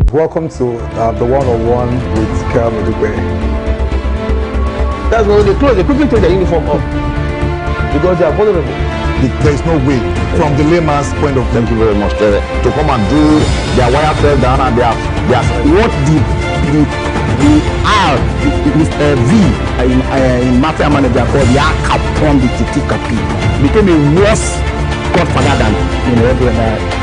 Welcome to the one-on-one with Kel Dube. That's why they close. They quickly take the uniform off because they are vulnerable. There is no way, from the layman's point of view. Thank you very much, to come and do their wire fell down and their what the R Mr. V in mafia manager called the R Capone the Titi Capi became a worse godfather than regular.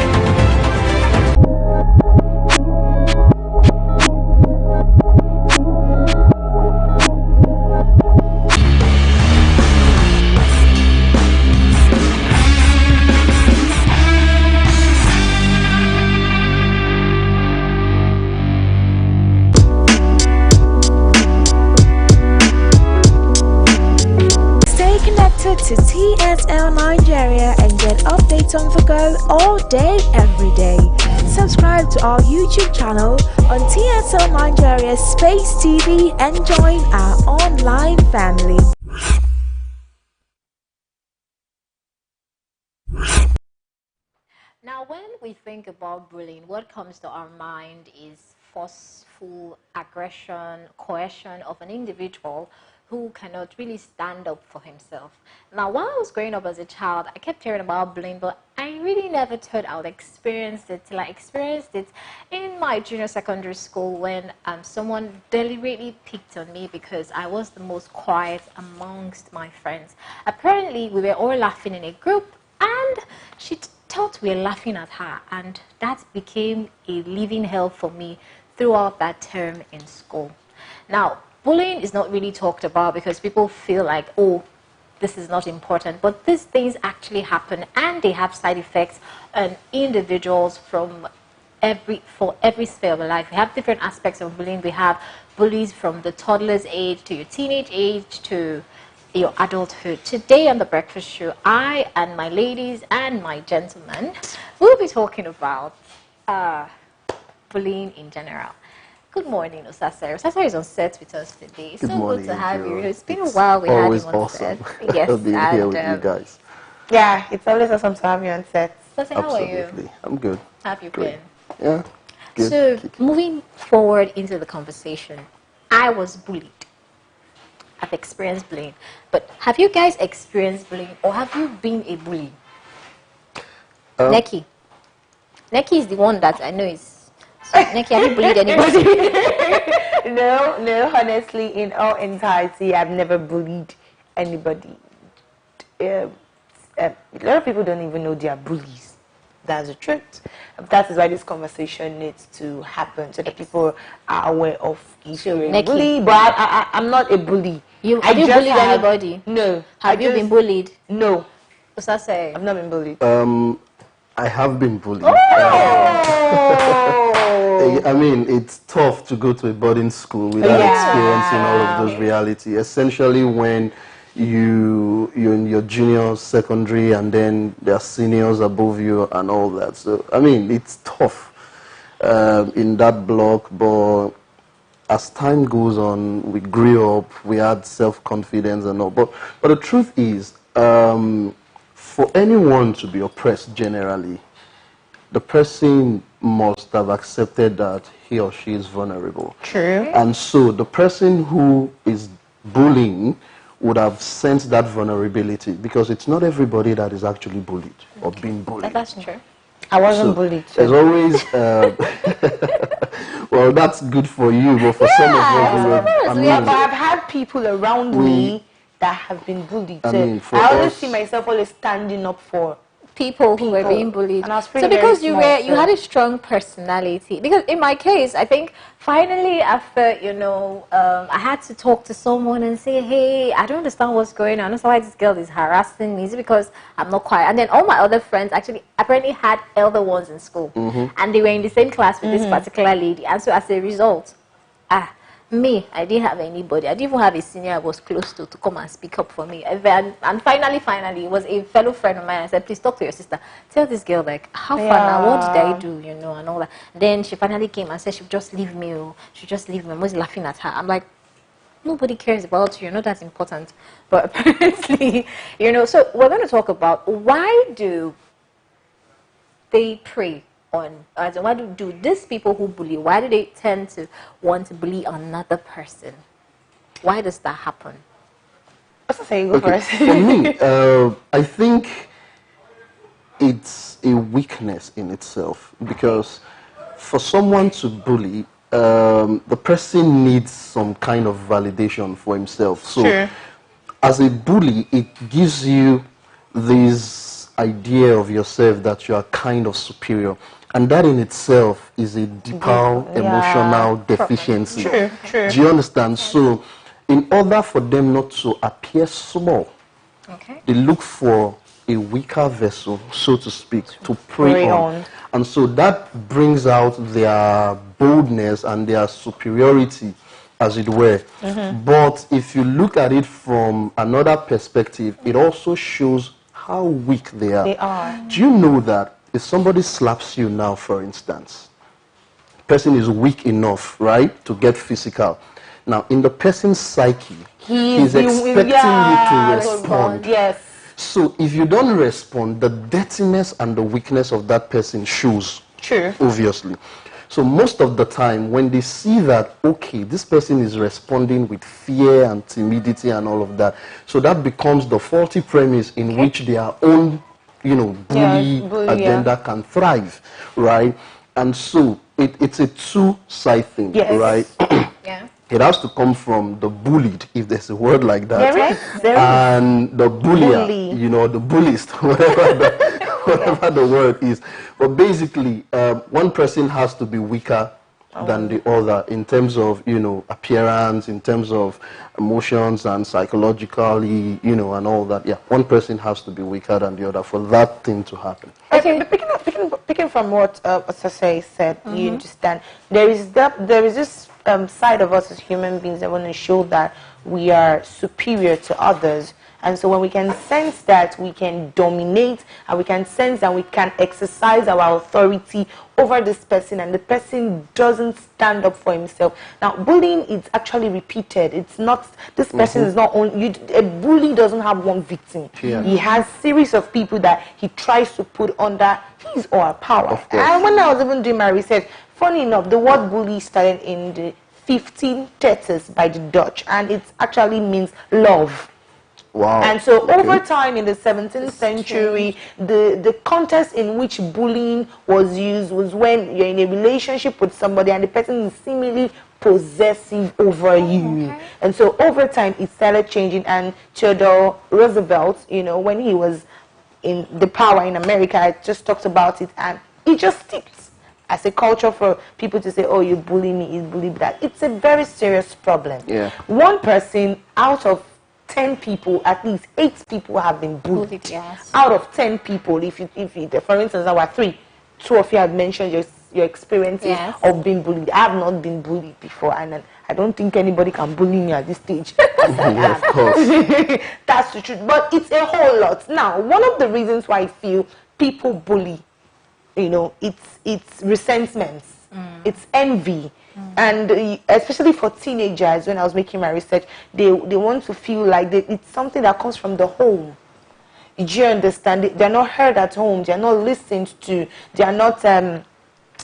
To TSL Nigeria and get updates on the go all day, every day. Subscribe to our YouTube channel on TSL Nigeria Space TV and join our online family. Now, when we think about bullying, what comes to our mind is forceful aggression, coercion of an individual who cannot really stand up for himself. Now, while I was growing up as a child, I kept hearing about bullying, but I really never thought I would experience it till I experienced it in my junior secondary school when someone deliberately picked on me because I was the most quiet amongst my friends. Apparently, we were all laughing in a group, and she thought we were laughing at her, and that became a living hell for me throughout that term in school. Now, bullying is not really talked about because people feel like, oh, this is not important. But these things actually happen, and they have side effects on individuals for every sphere of life. We have different aspects of bullying. We have bullies from the toddler's age to your teenage age to your adulthood. Today on The Breakfast Show, I and my ladies and my gentlemen will be talking about bullying in general. Good morning, Osasere. Osasere is on set with us today. Good so morning, good to have you. It's been a it's while we had you on awesome. set. Yes, I'll be here with you guys. Yeah, it's always awesome to have you on set. Osasere, how are you? Absolutely. I'm good. How have you Great. been? Yeah. Good. So, moving forward into the conversation, I was bullied. I've experienced bullying. But have you guys experienced bullying, or have you been a bully? Neki. Neki is the one that I know is... So, Neki, have you bullied anybody? No, honestly, in all entirety, I've never bullied anybody. A lot of people don't even know they are bullies. That's the truth. That is why this conversation needs to happen, so that people are aware of if you're a bully. But I'm not a bully. Have you bullied anybody? No. Have you been bullied? No. What's that say? I've not been bullied. I have been bullied. Oh! I mean, it's tough to go to a boarding school without experiencing all of those reality. Essentially, when you're in your junior secondary and then there are seniors above you and all that. So, I mean, it's tough in that block, but as time goes on, we grew up, we had self-confidence and all. But the truth is, for anyone to be oppressed generally, the person must have accepted that he or she is vulnerable. True. And so the person who is bullying would have sensed that vulnerability, because it's not everybody that is actually bullied or being bullied. That's true. I wasn't bullied. There's always, well, that's good for you, but for some of us, but I've had people around me that have been bullied. I always see myself always standing up for people who were being bullied. And I was so because you had a strong personality. Because in my case, I think finally after, I had to talk to someone and say, hey, I don't understand what's going on. I don't know why this girl is harassing me. Is it because I'm not quiet? And then all my other friends actually apparently had elder ones in school. And they were in the same class with this particular lady. And so as a result, me, I didn't have anybody. I didn't even have a senior I was close to come and speak up for me. And finally, it was a fellow friend of mine. I said, please talk to your sister. Tell this girl, like, how far now? What did I do? And all that. Then she finally came and said, she'll just leave me. She'll just leave me. I'm always laughing at her. I'm like, nobody cares about you. You're not that important. But apparently, so we're going to talk about why do they prey on, as in, why do these people who bully, why do they tend to want to bully another person? Why does that happen? What's the saying? Go first. For me, I think it's a weakness in itself, because for someone to bully, the person needs some kind of validation for himself. So Sure. as a bully, it gives you this idea of yourself that you are kind of superior, and that in itself is a deeper emotional deficiency. True, true. Do you understand? So in order for them not to appear small, Okay. they look for a weaker vessel, so to speak, to prey on. And so that brings out their boldness and their superiority, as it were. But if you look at it from another perspective, it also shows how weak they are. They are. Do you know that if somebody slaps you now, for instance, the person is weak enough, right, to get physical. Now, in the person's psyche, he's expecting you to respond. Yes. So if you don't respond, the dirtiness and the weakness of that person shows. True. Obviously. So most of the time, when they see that, okay, this person is responding with fear and timidity and all of that, so that becomes the faulty premise in which their own, bully agenda can thrive, right? And so it's a two-side thing, right? Yeah. It has to come from the bullied, if there's a word like that, There is. and the bullier, Bully. the bulliest, whatever the word is. But basically, one person has to be weaker than the other in terms of, appearance, in terms of emotions and psychologically, and all that. Yeah, one person has to be weaker than the other for that thing to happen. Okay, picking from what Osase said, you understand, there is this side of us as human beings that want to show that we are superior to others. And so when we can sense that we can dominate, and we can sense that we can exercise our authority over this person, and the person doesn't stand up for himself. Now, bullying is actually repeated. It's not, this person is not only, a bully doesn't have one victim. Yeah. He has series of people that he tries to put under his or her power. Of course. And when I was even doing my research, funny enough, the word bully started in the 1530s by the Dutch, and it actually means love. Wow. And so over time in the 17th century, the context in which bullying was used was when you're in a relationship with somebody and the person is seemingly possessive over you. And so over time it started changing, and Theodore Roosevelt, when he was in the power in America, just talked about it, and it just sticks as a culture for people to say, oh, you bully me, you bully that. It's a very serious problem. Yeah. One person out of 10 people, at least 8 people have been bullied. Yes. Out of 10 people, if for instance, there were 3, 2 of you have mentioned your experiences of being bullied. I have not been bullied before, and I don't think anybody can bully me at this stage. Of course. That's the truth. But it's a whole lot. Now, one of the reasons why I feel people bully, it's resentments, it's envy. And especially for teenagers, when I was making my research, they want to feel like it's something that comes from the home. Do you understand? They're not heard at home. They're not listened to. They're not.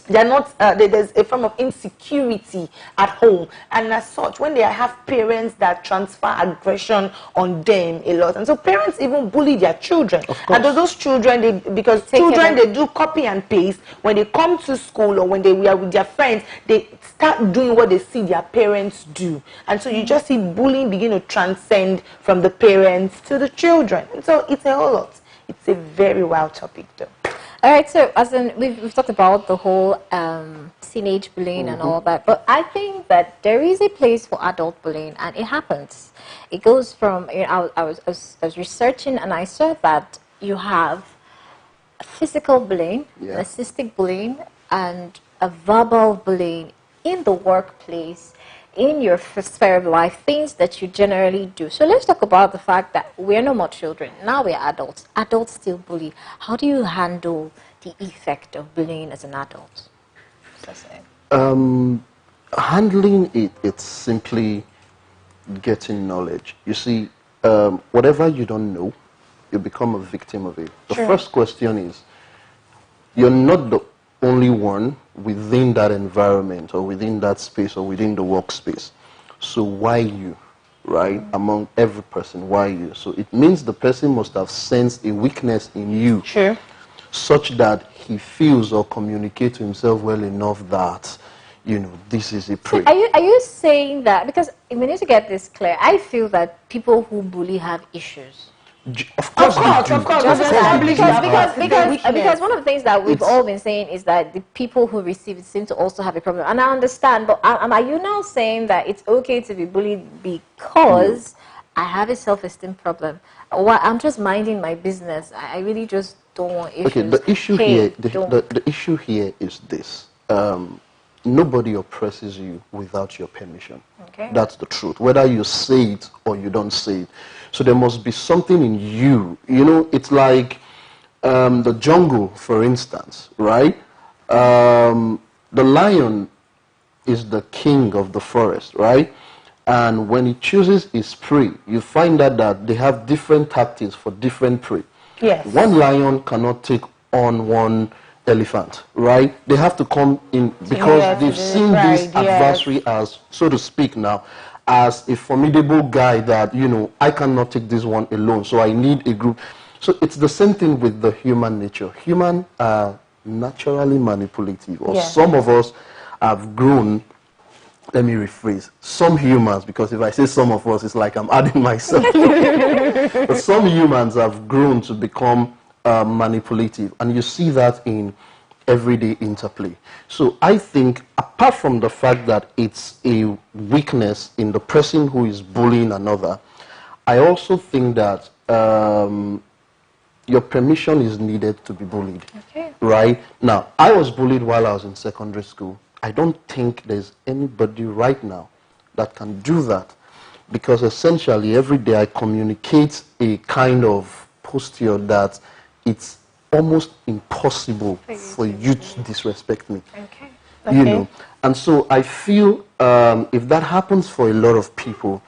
There's a form of insecurity at home, and as such, when they have parents that transfer aggression on them a lot, and so parents even bully their children. And those children, because children they do copy and paste. When they come to school or when they are with their friends, they start doing what they see their parents do, and so you just see bullying begin to transcend from the parents to the children. And so it's a whole lot. It's a very wild topic, though. All right, so as in we've talked about the whole teenage bullying and all that, but I think that there is a place for adult bullying, and it happens. It goes from I was researching, and I saw that you have physical bullying, narcissistic bullying, and a verbal bullying in the workplace, in your sphere of life, things that you generally do. So let's talk about the fact that we're no more children. Now we're adults. Adults still bully. How do you handle the effect of bullying as an adult? Handling it's simply getting knowledge. You see, whatever you don't know, you become a victim of it. The first question is, you're not the only one within that environment or within that space or within the workspace. So why you, right? Among every person, why you? So it means the person must have sensed a weakness in you. Sure. Such that he feels or communicates to himself well enough that, you know, this is a prey. Are you saying that, because we need to get this clear, I feel that people who bully have issues. Of course, Of course. Because one of the things that we've all been saying is that the people who receive it seem to also have a problem. And I understand, but are you now saying that it's okay to be bullied because I have a self-esteem problem? Or I'm just minding my business. I really just don't want issues. Okay, the issue the issue here is this. Nobody oppresses you without your permission. Okay. That's the truth. Whether you say it or you don't say it. So there must be something in you. You know, it's like the jungle, for instance, right? The lion is the king of the forest, right? And when he chooses his prey, you find out that they have different tactics for different prey. Yes. One lion cannot take on one elephant, right? They have to come in because they've seen this adversary as, so to speak now, as a formidable guy that, you know, I cannot take this one alone, so I need a group. So it's the same thing with the human nature. Humans are naturally manipulative, or some of us have grown, let me rephrase, some humans, because if I say some of us, it's like I'm adding myself. But some humans have grown to become manipulative, and you see that in everyday interplay. So I think, apart from the fact that it's a weakness in the person who is bullying another, I also think that your permission is needed to be bullied. Okay. Right? Now, I was bullied while I was in secondary school. I don't think there's anybody right now that can do that, because essentially every day I communicate a kind of posture that it's almost impossible for you to disrespect me. Okay. You know, and so I feel if that happens for a lot of people,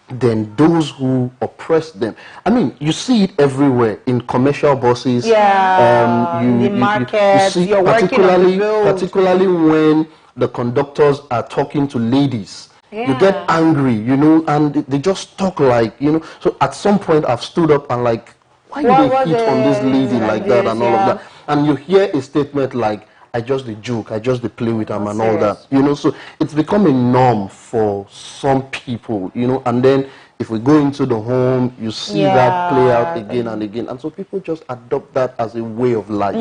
then those who oppress them, I mean, you see it everywhere in commercial buses. In the market, you see, you're working on the road. particularly when the conductors are talking to ladies. You get angry, you know, and they just talk like, you know. So at some point I've stood up and like, why do they hit on this lady like that and all of that? And you hear a statement like, I just the joke, I just the play with them and all that, you know. So it's become a norm for some people, you know. And then if we go into the home, you see that play out again and again, and so people just adopt that as a way of life,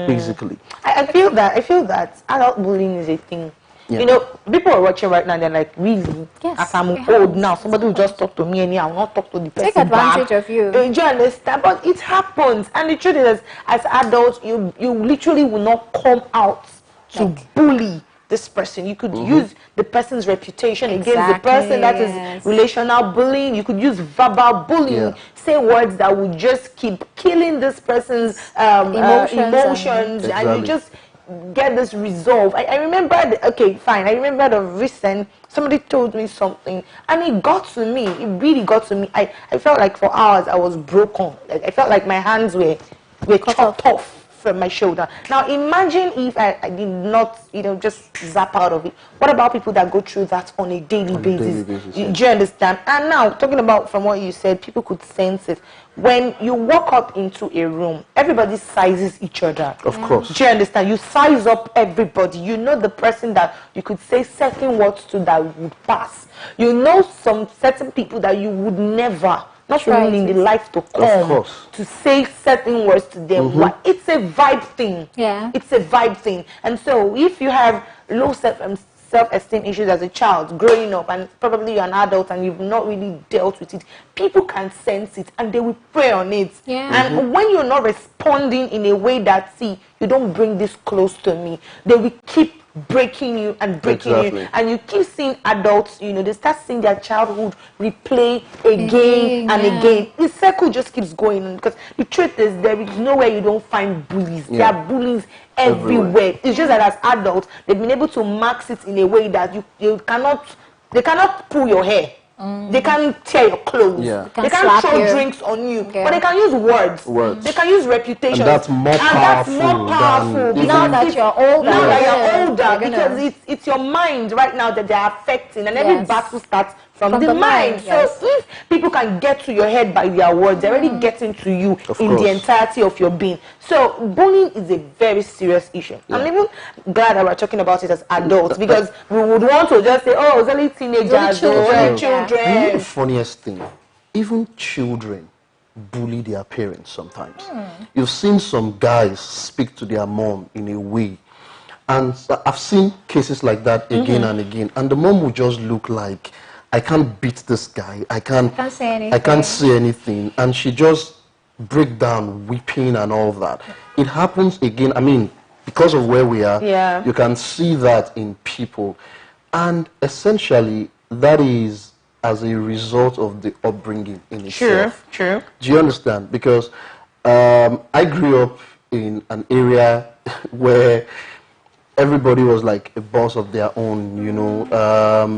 basically. I feel that adult bullying is a thing. You know, people are watching right now, they're like, really? Yes, as I'm old now, somebody will just talk to me and I will not talk to the person. Take advantage of you. Do you understand? But it happens. And the truth is, as adults, you literally will not come out to bully this person. You could use the person's reputation against the person. That is relational bullying. You could use verbal bullying. Say words that would just keep killing this person's emotions and you just get this resolve. I remember, I remember the recent, somebody told me something and it got to me. It really got to me. I felt like for hours I was broken. Like I felt like my hands were chopped off from my shoulder. Now imagine if I did not, you know, just zap out of it. What about people that go through that on a daily basis? Do you understand? And now, talking about from what you said, people could sense it. When you walk up into a room, everybody sizes each other. Of course. Do you understand? You size up everybody. You know the person that you could say certain words to that would pass. You know some certain people that you would never, not even in the life to come, to say certain words to them. It's a vibe thing. Yeah. It's a vibe thing. And so if you have low self-esteem issues as a child growing up, and probably you're an adult and you've not really dealt with it, people can sense it and they will prey on it. And when you're not responding in a way that, see, you don't bring this close to me, they will keep breaking you and breaking you, and you keep seeing adults, you know, they start seeing their childhood replay again and again. The circle just keeps going, because the truth is there is nowhere you don't find bullies. There are bullies everywhere. It's just that as adults they've been able to max it in a way that they cannot pull your hair. They can't tear your clothes. Yeah. They Can can't slap throw you. drinks on you. Okay. But they can use words. Words. They can use reputation. And that's more powerful than even- Now that you're older. Now that Yeah. you're older, You're gonna- because it's your mind right now that they're affecting, and every Yes. battle starts from From the the mind. mind, yes. So if people can get to your head by their words, they're already getting to you Of in course. the entirety of your being. So bullying is a very serious issue. I'm even glad that we're talking about it as adults, because we would want to just say, oh, it's only teenagers, children. only Yeah. You know the children. funniest thing? Even children bully their parents sometimes. You've seen some guys speak to their mom in a way. And I've seen cases like that again and again. And the mom will just look like, I can't beat this guy. I can't say anything. I can't say anything. And she just break down weeping and all that. It happens again. I mean, because of where we are, Yeah. you can see that in people. And essentially, that is as a result of the upbringing in itself. True. Do you understand? Because I grew up in an area where everybody was like a boss of their own, you know.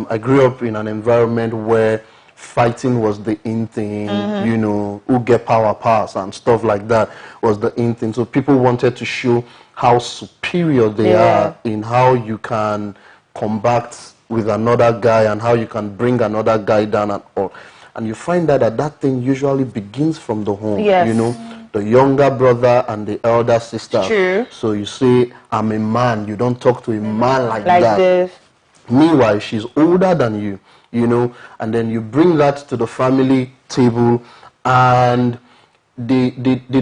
I grew up in an environment where fighting was the in thing, you know, who get power pass and stuff like that was the in thing. So people wanted to show how superior they are in how you can combat with another guy and how you can bring another guy down and all. And you find that thing usually begins from the home, Yes. you know. The younger brother and the elder sister. True. So you say, I'm a man. You don't talk to a man like Like that. this. Meanwhile, she's older than you, you know, and then you bring that to the family table, and they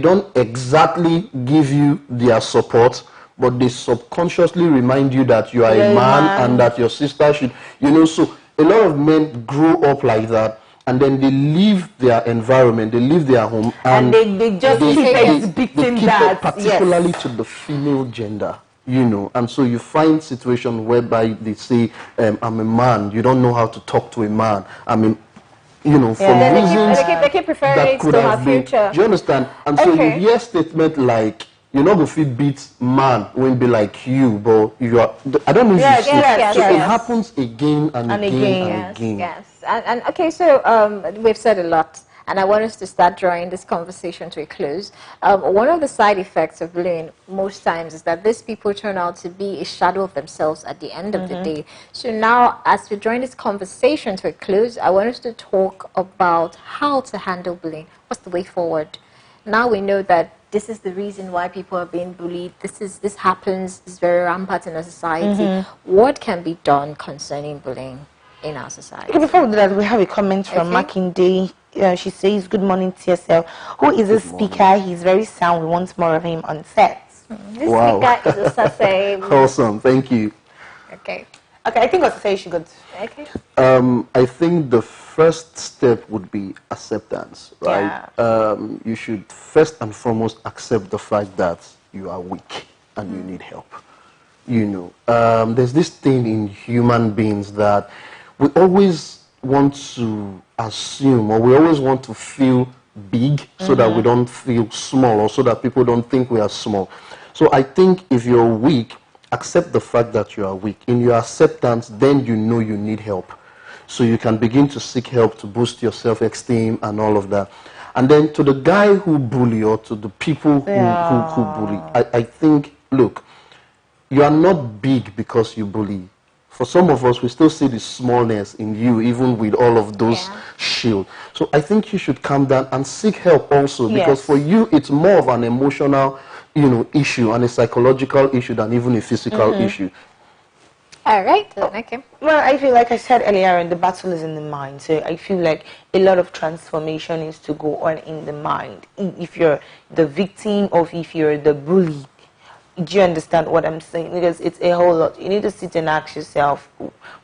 don't exactly give you their support, but they subconsciously remind you that you are You're a a man man. and that your sister should, you know. So a lot of men grow up like that, and then they leave their environment, they leave their home, And they just keep exhibiting keep that, it particularly to the female gender, you know. And so you find situations whereby they say, I'm a man, you don't know how to talk to a man. I mean, you know, for Yeah. reasons They keep referring that it could to have her been. future. Do you understand? And so you Okay. hear statement like, you're not going to beat man when be like you, but you are. I don't know if Yes, you see. yes, So it yes. happens again and, And again again. and Yes, again. yes. And okay, so we've said a lot, and I want us to start drawing this conversation to a close. One of the side effects of bullying most times is that these people turn out to be a shadow of themselves at the end of the day. So now, as we drawing this conversation to a close, I want us to talk about how to handle bullying. What's the way forward? Now we know that this is the reason why people are being bullied. This happens. It's very rampant in our society. What can be done concerning bullying in our society? Okay, before we do that, we have a comment from Makinde. She says, good morning, TSL. Who is this speaker? He's very sound. We want more of him on set. This Wow. speaker is a sase. Awesome, thank you. Okay. Okay, I think Osase should go. Okay. I think the first step would be acceptance, right? You should first and foremost accept the fact that you are weak and you need help. You know, there's this thing in human beings that we always want to assume, or we always want to feel big so that we don't feel small, or so that people don't think we are small. So I think if you're weak, accept the fact that you are weak. In your acceptance, then you know you need help. So you can begin to seek help to boost your self-esteem and all of that. And then to the guy who bully, or to the people who bully, I think, look, you are not big because you bully. For some of us, we still see the smallness in you, even with all of those shield. So I think you should calm down and seek help also, because for you, it's more of an emotional, you know, issue and a psychological issue than even a physical issue. All right. Okay. Well, I feel like I said earlier, the battle is in the mind. So I feel like a lot of transformation is to go on in the mind. If you're the victim or if you're the bully, do you understand what I'm saying? Because it's a whole lot. You need to sit and ask yourself,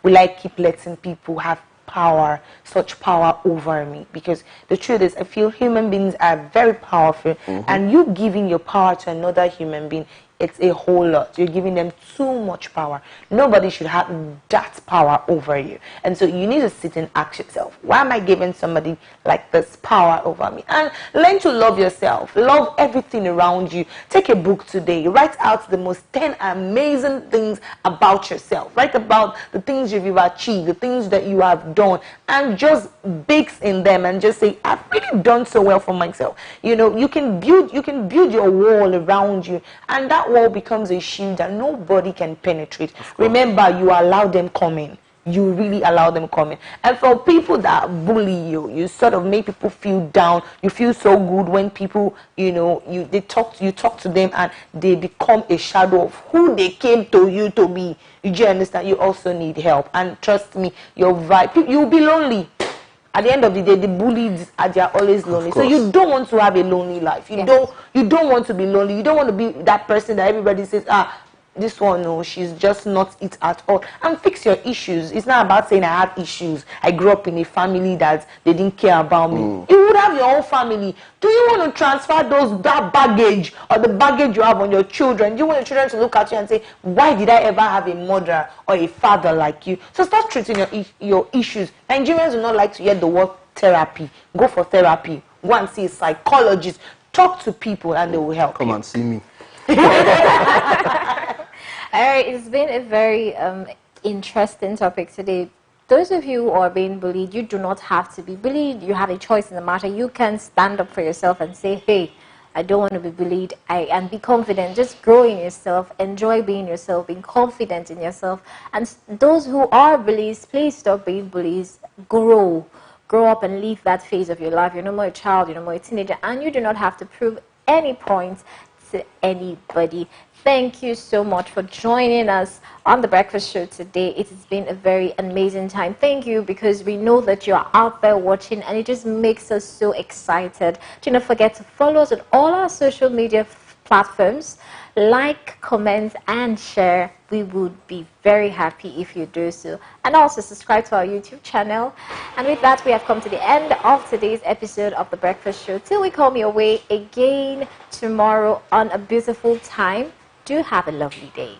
will I keep letting people have power, such power over me? Because the truth is, I feel human beings are very powerful, and you giving your power to another human being it's a whole lot. You're giving them too much power. Nobody should have that power over you. And so you need to sit and ask yourself, why am I giving somebody like this power over me? And learn to love yourself. Love everything around you. Take a book today. Write out the most 10 amazing things about yourself. Write about the things you've achieved, the things that you have done, and just bake in them and just say, I've really done so well for myself. You know, you can build your wall around you, and that wall becomes a shield that nobody can penetrate. Remember, you allow them come in. You really allow them come in. And for people that bully you, you sort of make people feel down. You feel so good when people, you know, you talk to them and they become a shadow of who they came to you to be. You do understand? You also need help. And trust me, you'll be lonely. At the end of the day, the bullies are always lonely. So you don't want to have a lonely life. You don't want to be lonely. You don't want to be that person that everybody says, this one, no, she's just not it at all. And fix your issues. It's not about saying I have issues. I grew up in a family that they didn't care about me. You would have your own family. Do you want to transfer that baggage or the baggage you have on your children? Do you want your children to look at you and say, why did I ever have a mother or a father like you? So start treating your issues. Nigerians do not like to hear the word therapy. Go for therapy. Go and see a psychologist. Talk to people and they will help you. Come and see me. All right, it's been a very interesting topic today. Those of you who are being bullied, you do not have to be bullied. You have a choice in the matter. You can stand up for yourself and say, hey, I don't want to be bullied. And be confident. Just grow in yourself. Enjoy being yourself. Being confident in yourself. And those who are bullies, please stop being bullies. Grow up and live that phase of your life. You're no more a child. You're no more a teenager. And you do not have to prove any point to anybody. Thank you so much for joining us on The Breakfast Show today. It has been a very amazing time. Thank you, because we know that you're out there watching and it just makes us so excited. Do not forget to follow us on all our social media platforms. Like, comment, and share. We would be very happy if you do so. And also subscribe to our YouTube channel. And with that, we have come to the end of today's episode of The Breakfast Show. Till we come your way again tomorrow on a beautiful time. Do have a lovely day.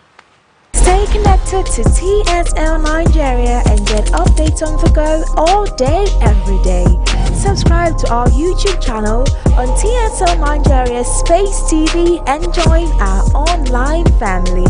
Stay connected to TSL Nigeria and get updates on the go all day, every day. Subscribe to our YouTube channel on TSL Nigeria Space TV and join our online family.